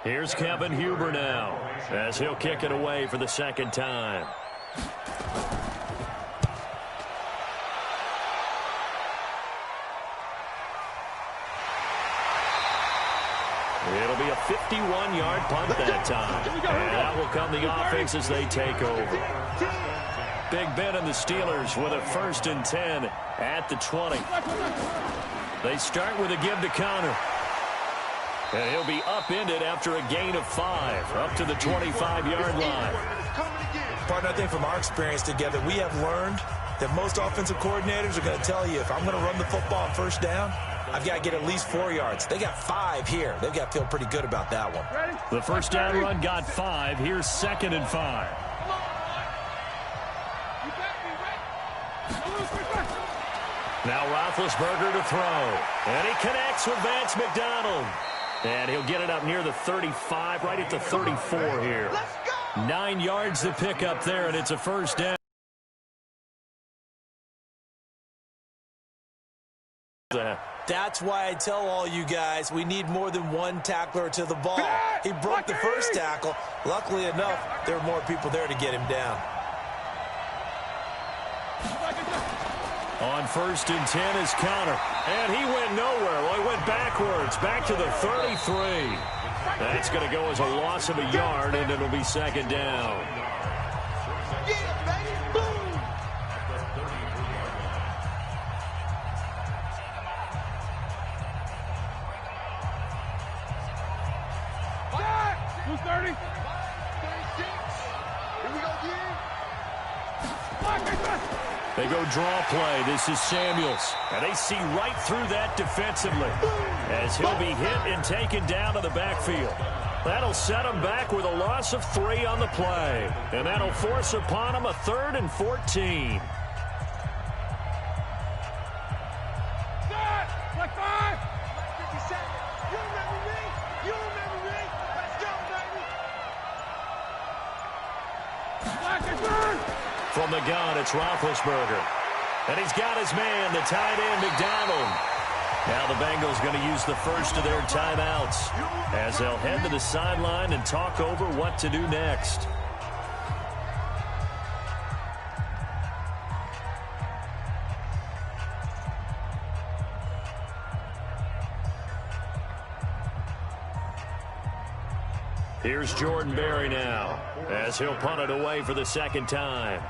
Here's Kevin Huber now, as he'll kick it away for the second time. It'll be a 51-yard punt that time. And that will come the offense as they take over. Big Ben and the Steelers with a 1st and 10 at the 20. They start with a give to Connor. And he'll be upended after a gain of 5, up to the 25-yard line. Partner, I think from our experience together, we have learned that most offensive coordinators are going to tell you, if I'm going to run the football on first down, I've got to get at least 4 yards. They got 5 here. They've got to feel pretty good about that one. The first down run got 5. Here's 2nd and 5. Now Roethlisberger to throw. And he connects with Vance McDonald. And he'll get it up near the 35, right at the 34 here. 9 yards to pick up there, and it's a first down. That's why I tell all you guys we need more than one tackler to the ball. He broke the first tackle. Luckily enough, there were more people there to get him down. On 1st and 10 is Connor. And he went nowhere. Well, he went backwards, back to the 33. That's going to go as a loss of a yard, and it'll be 2nd down. They go draw play. This is Samuels. And they see right through that defensively as he'll be hit and taken down to the backfield. That'll set him back with a loss of 3 on the play. And that'll force upon him a 3rd and 14. From the gun, it's Roethlisberger. And he's got his man, the tight end, McDonald. Now the Bengals going to use the first of their timeouts as they'll head to the sideline and talk over what to do next. Here's Jordan Berry now as he'll punt it away for the second time.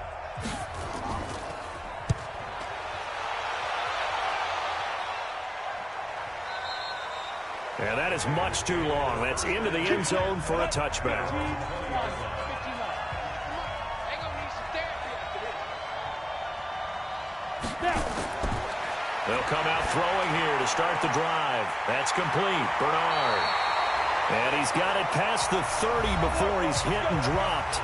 And that is much too long. That's into the end zone for a touchback. They'll come out throwing here to start the drive. That's complete. Bernard. And he's got it past the 30 before he's hit and dropped.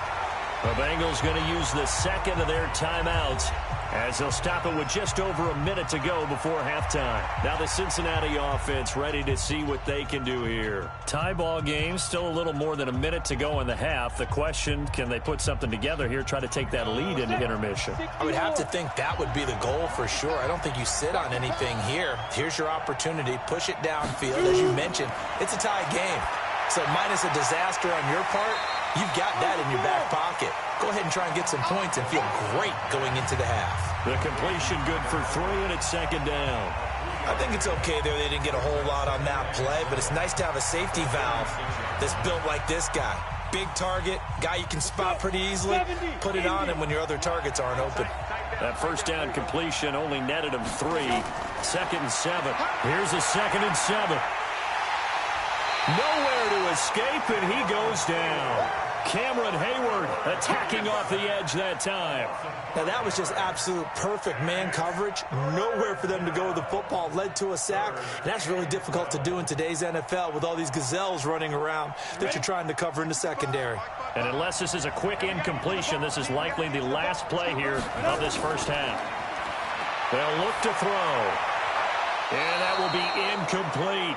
The Bengals going to use the second of their timeouts as they'll stop it with just over a minute to go before halftime. Now the Cincinnati offense ready to see what they can do here. Tie ball game, still a little more than a minute to go in the half. The question, can they put something together here, try to take that lead into intermission? I would have to think that would be the goal for sure. I don't think you sit on anything here. Here's your opportunity. Push it downfield. As you mentioned, it's a tie game. So minus a disaster on your part, you've got that in your back pocket. Go ahead and try and get some points and feel great going into the half. The completion good for 3, and it's second down. I think it's okay there. They didn't get a whole lot on that play, but it's nice to have a safety valve that's built like this guy. Big target, guy you can spot pretty easily. Put it on him when your other targets aren't open. That first down completion only netted him 3. 2nd and 7. Here's a 2nd and 7. Nowhere to escape, and he goes down. Cameron Hayward attacking off the edge that time. Now that was just absolute perfect man coverage. Nowhere for them to go with the football. Led to a sack. And that's really difficult to do in today's NFL with all these gazelles running around that you're trying to cover in the secondary. And unless this is a quick incompletion, this is likely the last play here of this first half. They'll look to throw. And that will be incomplete.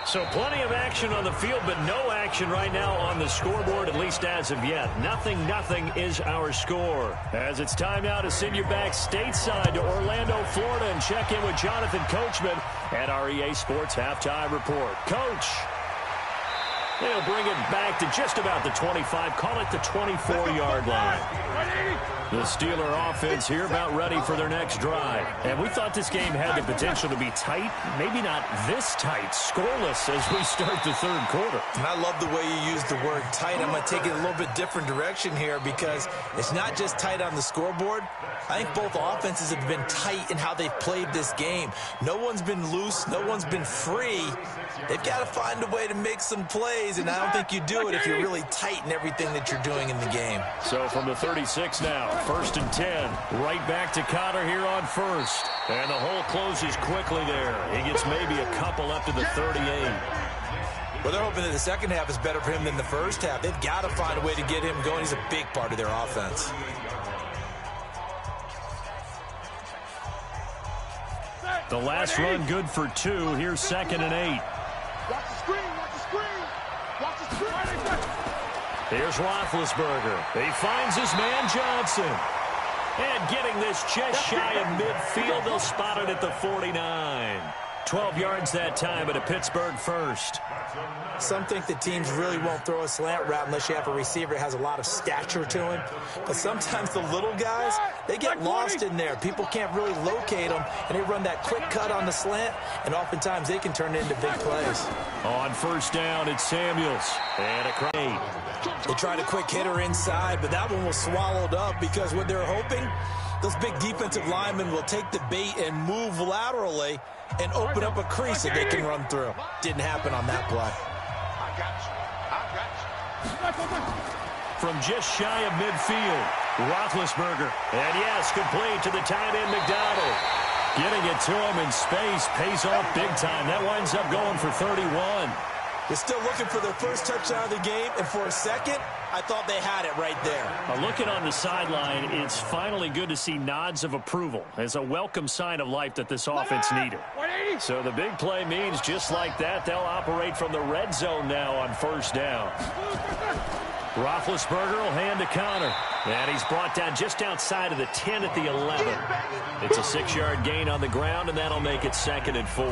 So plenty of action on the field, but no action right now on the scoreboard, at least as of yet. 0-0 is our score. As it's time now to send you back stateside to Orlando, Florida, and check in with Jonathan Coachman at our EA Sports Halftime Report. Coach. They'll bring it back to just about the 25. Call it the 24-yard line. The Steeler offense here about ready for their next drive. And we thought this game had the potential to be tight. Maybe not this tight, scoreless as we start the third quarter. And I love the way you use the word tight. I'm going to take it a little bit different direction here because it's not just tight on the scoreboard. I think both offenses have been tight in how they've played this game. No one's been loose. No one's been free. They've got to find a way to make some plays, and I don't think you do it if you're really tight in everything that you're doing in the game. So from the 36 now, 1st and 10, right back to Connor here on first. And the hole closes quickly there. He gets maybe a couple up to the 38. Well, they're hoping that the second half is better for him than the first half. They've got to find a way to get him going. He's a big part of their offense. The last run good for 2. Here's 2nd and 8. Watch the screen, watch the screen. Watch the screen. Here's Roethlisberger. He finds his man Johnson. And getting this just shy of midfield, they'll spot it at the 49. 12 yards that time at a Pittsburgh first. Some think that teams really won't throw a slant route unless you have a receiver that has a lot of stature to him. But sometimes the little guys, they get lost in there. People can't really locate them, and they run that quick cut on the slant, and oftentimes they can turn it into big plays. On first down, it's Samuels. And a crane. They tried a quick hitter inside, but that one was swallowed up because what they're hoping, those big defensive linemen will take the bait and move laterally and open up a crease that they can run through. Didn't happen on that play. From just shy of midfield, Roethlisberger. And yes, complete to the tight end, McDonald. Getting it to him in space pays off big time. That winds up going for 31. They're still looking for their first touchdown of the game, and for a second, I thought they had it right there. Looking on the sideline, it's finally good to see nods of approval as a welcome sign of life that this offense needed. So the big play means just like that, they'll operate from the red zone now on first down. Roethlisberger will hand to Connor. And he's brought down just outside of the 10 at the 11. It's a 6-yard gain on the ground, and that'll make it 2nd and 4.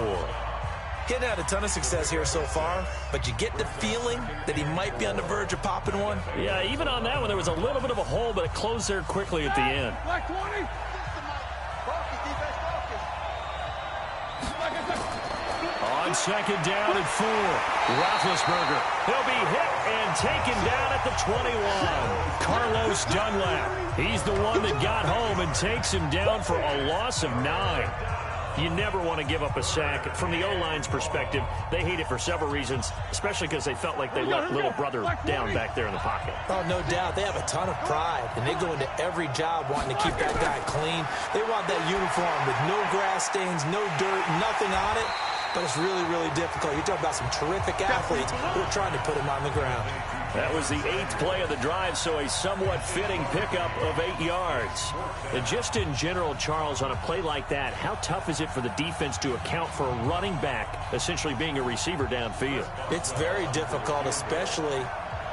Getting had a ton of success here so far, but you get the feeling that he might be on the verge of popping one. Yeah, even on that one, there was a little bit of a hole, but it closed there quickly at the end. Black 20. On 2nd down and 4, Roethlisberger. He'll be hit and taken down at the 21. Carlos Dunlap. He's the one that got home and takes him down for a loss of 9. You never want to give up a sack. From the O-line's perspective, they hate it for several reasons, especially because they felt like they let little brother down back there in the pocket. Oh, no doubt. They have a ton of pride, and they go into every job wanting to keep that guy clean. They want that uniform with no grass stains, no dirt, nothing on it. But it's really, really difficult. You're talking about some terrific athletes who are trying to put him on the ground. That was the 8th play of the drive, so a somewhat fitting pickup of 8 yards. And just in general, Charles, on a play like that, how tough is it for the defense to account for a running back essentially being a receiver downfield? It's very difficult, especially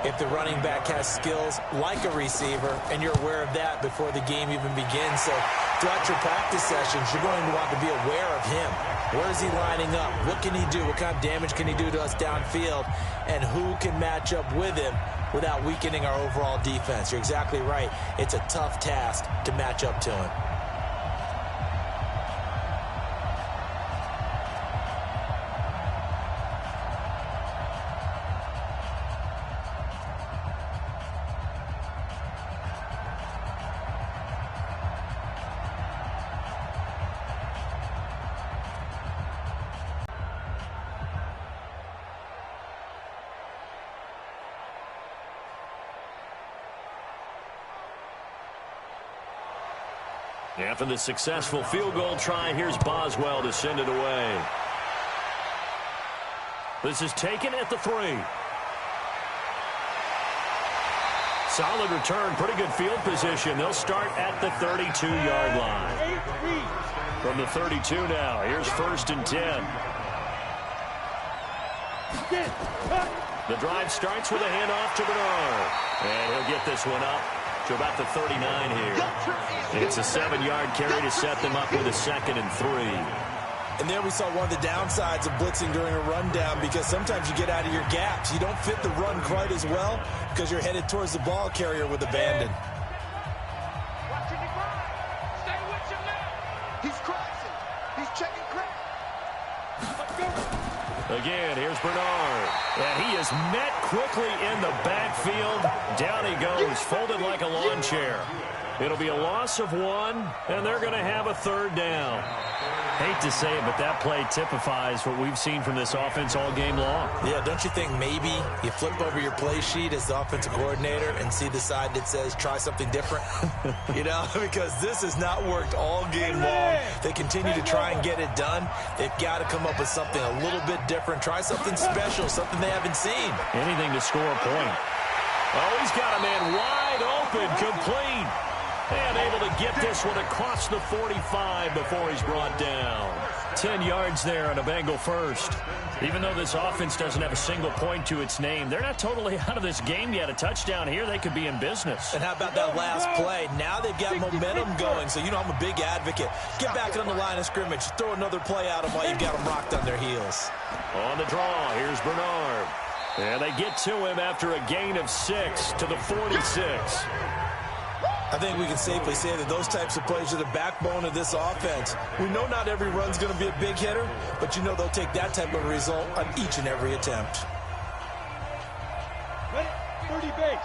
if the running back has skills like a receiver, and you're aware of that before the game even begins. So throughout your practice sessions, you're going to want to be aware of him. Where is he lining up? What can he do? What kind of damage can he do to us downfield? And who can match up with him without weakening our overall defense? You're exactly right. It's a tough task to match up to him. After the successful field goal try, here's Boswell to send it away. This is taken at the 3. Solid return, pretty good field position. They'll start at the 32-yard line. From the 32 now, here's 1st and 10. The drive starts with a handoff to Bernard. And he'll get this one up to about the 39 here. It's a 7-yard carry to set them up with a 2nd and 3. And there we saw one of the downsides of blitzing during a rundown, because sometimes you get out of your gaps. You don't fit the run quite as well because you're headed towards the ball carrier with abandon. Watching the ground. Stay with your man. He's crossing. He's checking crack. Let's go. Again, here's Bernard. And he is met quickly in the backfield. Down he goes, folded like a lawn chair. It'll be a loss of 1, and they're going to have a 3rd down. Hate to say it, but that play typifies what we've seen from this offense all game long. Yeah, don't you think maybe you flip over your play sheet as the offensive coordinator and see the side that says try something different? You know, because this has not worked all game long. They continue to try and get it done. They've got to come up with something a little bit different. Try something special, something they haven't seen. Anything to score a point. Oh, he's got a man wide open, complete. And able to get this one across the 45 before he's brought down. 10 yards there on a Bengal first. Even though this offense doesn't have a single point to its name, they're not totally out of this game yet. A touchdown here, they could be in business. And how about that last play? Now they've got momentum going. So, you know, I'm a big advocate. Get back on the line of scrimmage. Throw another play at them while you've got them rocked on their heels. On the draw, here's Bernard. And they get to him after a gain of 6 to the 46. I think we can safely say that those types of plays are the backbone of this offense. We know not every run's going to be a big hitter, but you know they'll take that type of result on each and every attempt. 30 base.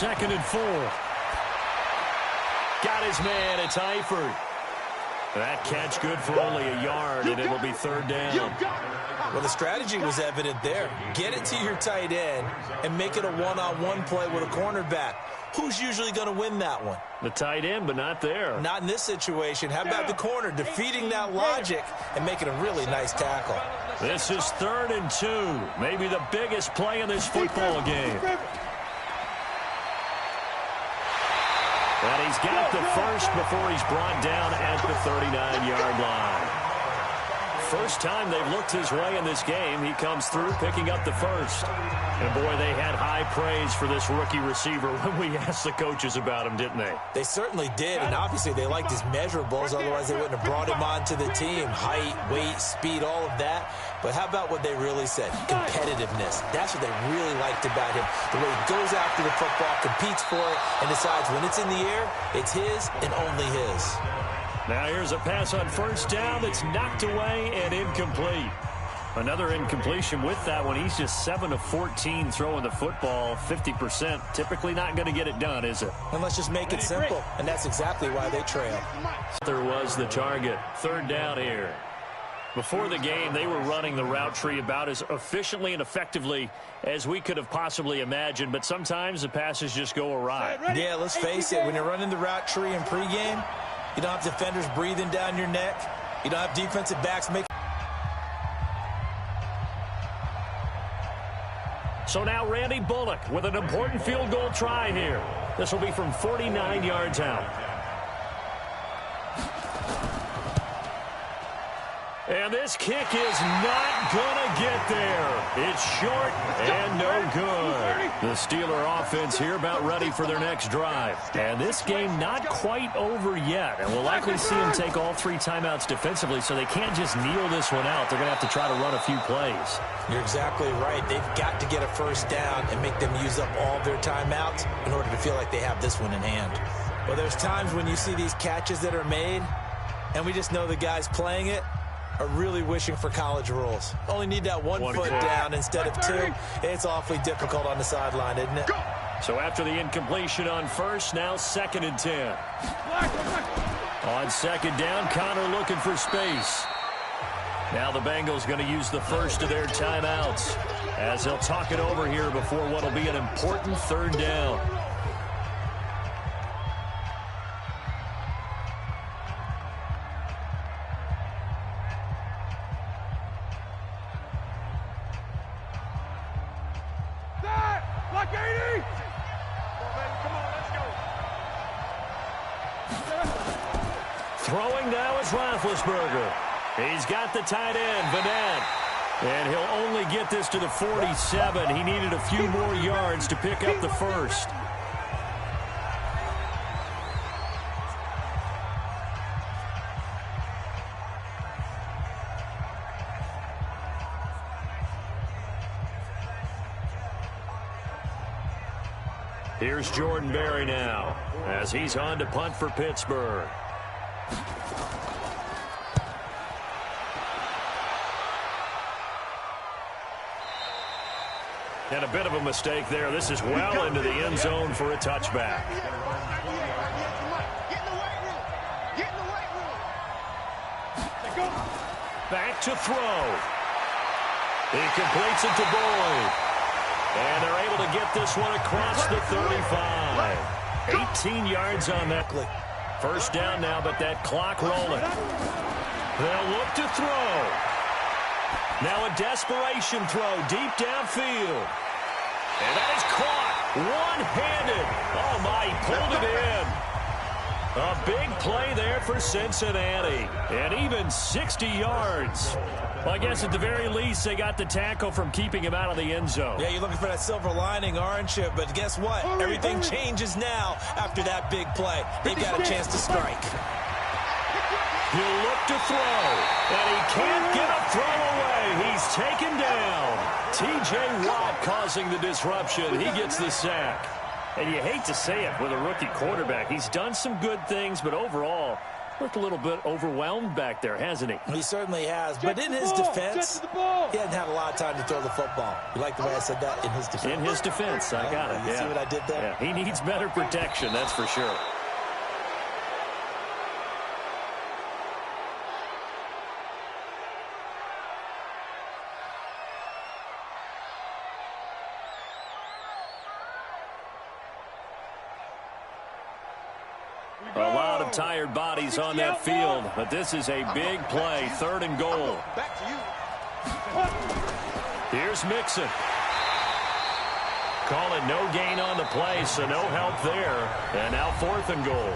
2nd and 4. Got his man. It's Eifert. That catch good for only a yard, and it'll be 3rd down. Well, the strategy was evident there. Get it to your tight end and make it a one-on-one play with a cornerback. Who's usually going to win that one? The tight end, but not there. Not in this situation. How about the corner defeating that logic and making a really nice tackle? This is 3rd and 2. Maybe the biggest play in this football game. And he's got the first before he's brought down at the 39-yard line. First time they've looked his way in this game. He comes through picking up the first. And, boy, they had high praise for this rookie receiver when we asked the coaches about him, didn't they? They certainly did, and obviously they liked his measurables. Otherwise, they wouldn't have brought him onto the team. Height, weight, speed, all of that. But how about what they really said? Competitiveness. That's what they really liked about him. The way he goes after the football, competes for it, and decides when it's in the air, it's his and only his. Now here's a pass on 1st down that's knocked away and incomplete. Another incompletion with that one. He's just 7 of 14 throwing the football, 50%. Typically not going to get it done, is it? And let's just make it simple, and that's exactly why they trail. There was the target. 3rd down here. Before the game, they were running the route tree about as efficiently and effectively as we could have possibly imagined, but sometimes the passes just go awry. Yeah, let's face it. When you're running the route tree in pregame, you don't have defenders breathing down your neck. You don't have defensive backs making. So now Randy Bullock with an important field goal try here. This will be from 49 yards out. And this kick is not going to get there. It's short and no good. The Steeler offense here about ready for their next drive. And this game not quite over yet. And we'll likely see them take all 3 timeouts defensively, so they can't just kneel this one out. They're going to have to try to run a few plays. You're exactly right. They've got to get a 1st down and make them use up all their timeouts in order to feel like they have this one in hand. Well, there's times when you see these catches that are made, and we just know the guys playing it are really wishing for college rules. Only need that one foot down instead of 2. It's awfully difficult on the sideline, isn't it? So after the incompletion on 1st, now 2nd and 10. On 2nd down, Connor looking for space. Now the Bengals going to use the first of their timeouts as they'll talk it over here before what will be an important 3rd down. Like 80! Come on, let's go. Throwing now is Roethlisberger. He's got the tight end, Vanette. And he'll only get this to the 47. He needed a few more yards to pick up the first. Here's Jordan Berry now as he's on to punt for Pittsburgh. And a bit of a mistake there. This is well into the end zone for a touchback. Back to throw. He completes it to Boyd. And they're able to get this one across the 35. 18 yards on that. First down now, but that clock rolling. They'll look to throw. Now a desperation throw deep downfield. And that is caught one-handed. Oh, my, he pulled it in. A big play there for Cincinnati. And even 60 yards. Well, I guess at the very least, they got the tackle from keeping him out of the end zone. Yeah, you're looking for that silver lining, aren't you? But guess what? Everything changes now after that big play. They've got a chance to strike. He'll look to throw, and he can't get a throw away. He's taken down. T.J. Watt causing the disruption. He gets the sack. And you hate to say it with a rookie quarterback. He's done some good things, but overall, looked a little bit overwhelmed back there, hasn't he? He certainly has. But in his defense, he hadn't had a lot of time to throw the football. You like the way I said that? In his defense. In his defense, I got it. You see what I did there? Yeah, he needs better protection, that's for sure. A lot of tired bodies on that field, but this is a big play, 3rd and goal. Here's Mixon. Call it no gain on the play, so no help there. And now 4th and goal.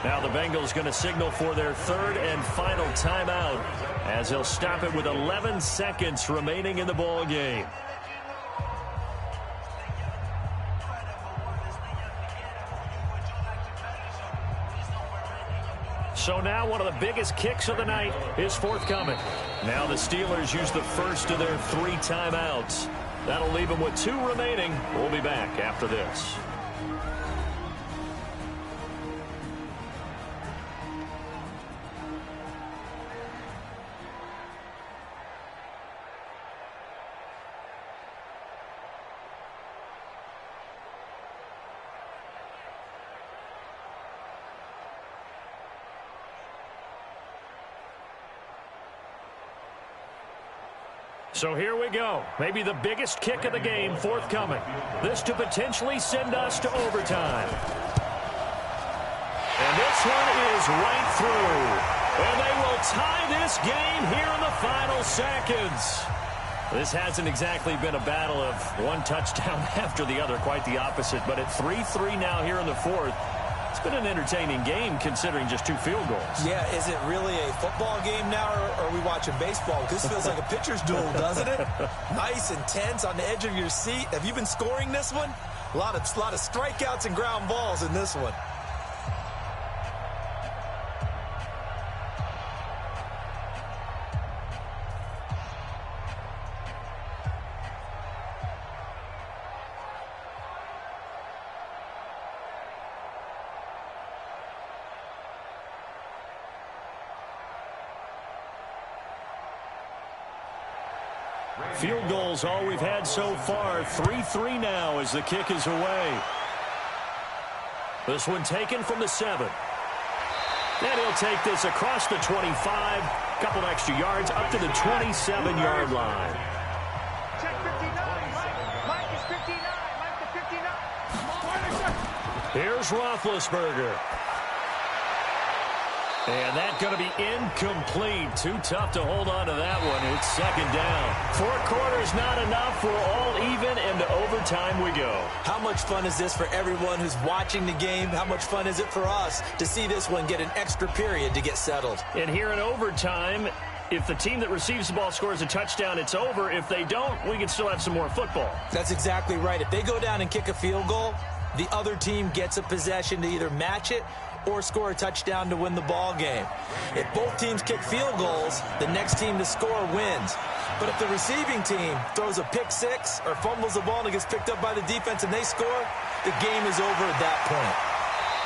Now the Bengals going to signal for their 3rd and final timeout as they'll stop it with 11 seconds remaining in the ball game. So now one of the biggest kicks of the night is forthcoming. Now the Steelers use the first of their 3 timeouts. That'll leave them with 2 remaining. We'll be back after this. So here we go. Maybe the biggest kick of the game forthcoming. This to potentially send us to overtime. And this one is right through. And they will tie this game here in the final seconds. This hasn't exactly been a battle of one touchdown after the other, quite the opposite. But at 3-3 now here in the 4th, it's been an entertaining game considering just 2 field goals. Yeah, is it really a football game now, or are we watching baseball? Because this feels like a pitcher's duel, doesn't it? Nice and tense on the edge of your seat. Have you been scoring this one? A lot of strikeouts and ground balls in this one. Field goals all we've had so far. 3-3 now as the kick is away. This one taken from the 7. And he'll take this across the 25. Couple extra yards up to the 27-yard line. Check 59. Mike is 59. Mike to 59. Here's Roethlisberger. And that's going to be incomplete. Too tough to hold on to that one. It's 2nd down. 4 quarters not enough. We're all even, and to overtime we go. How much fun is this for everyone who's watching the game? How much fun is it for us to see this one get an extra period to get settled? And here in overtime, if the team that receives the ball scores a touchdown, it's over. If they don't, we can still have some more football. That's exactly right. If they go down and kick a field goal, the other team gets a possession to either match it or score a touchdown to win the ball game. If both teams kick field goals, the next team to score wins. But if the receiving team throws a pick six or fumbles the ball and it gets picked up by the defense and they score, the game is over at that point.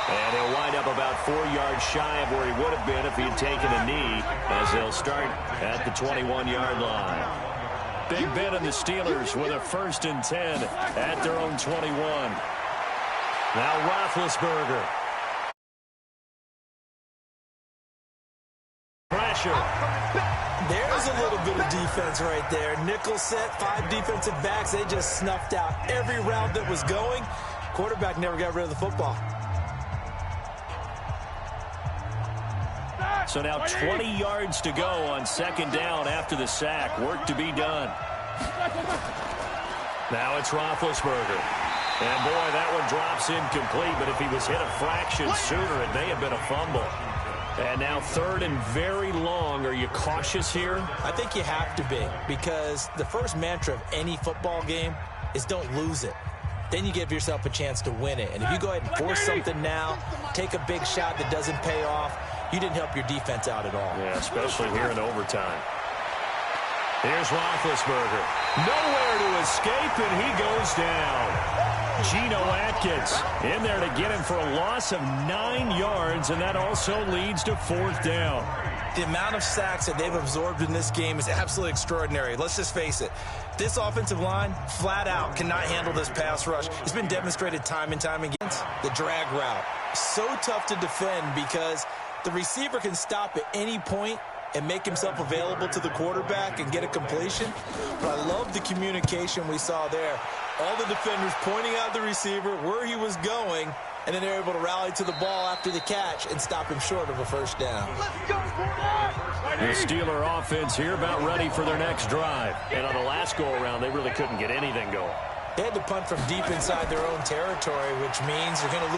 And he'll wind up about 4 yards shy of where he would have been if he had taken a knee, as they'll start at the 21-yard line. Big Ben and the Steelers with a 1st and 10 at their own 21. Now Roethlisberger. Pressure. There's a little bit of defense right there. Nickel set, 5 defensive backs. They just snuffed out every route that was going. Quarterback never got rid of the football. So now 20 yards to go on 2nd down after the sack. Work to be done. Now it's Roethlisberger. And boy, that one drops incomplete, but if he was hit a fraction sooner, it may have been a fumble. And now 3rd and very long. Are you cautious here? I think you have to be, because the first mantra of any football game is don't lose it. Then you give yourself a chance to win it. And if you go ahead and force something now, take a big shot that doesn't pay off, you didn't help your defense out at all. Yeah, especially here in overtime. Here's Roethlisberger. Nowhere to escape, and he goes down. Geno Atkins in there to get him for a loss of 9 yards, and that also leads to 4th down. The amount of sacks that they've absorbed in this game is absolutely extraordinary. Let's just face it. This offensive line, flat out, cannot handle this pass rush. It's been demonstrated time and time again. The drag route, so tough to defend because the receiver can stop at any point and make himself available to the quarterback and get a completion. But I love the communication we saw there. All the defenders pointing out the receiver, where he was going, and then they're able to rally to the ball after the catch and stop him short of a 1st down. The Steeler offense here about ready for their next drive. And on the last go-around, they really couldn't get anything going. They had to punt from deep inside their own territory, which means they're going to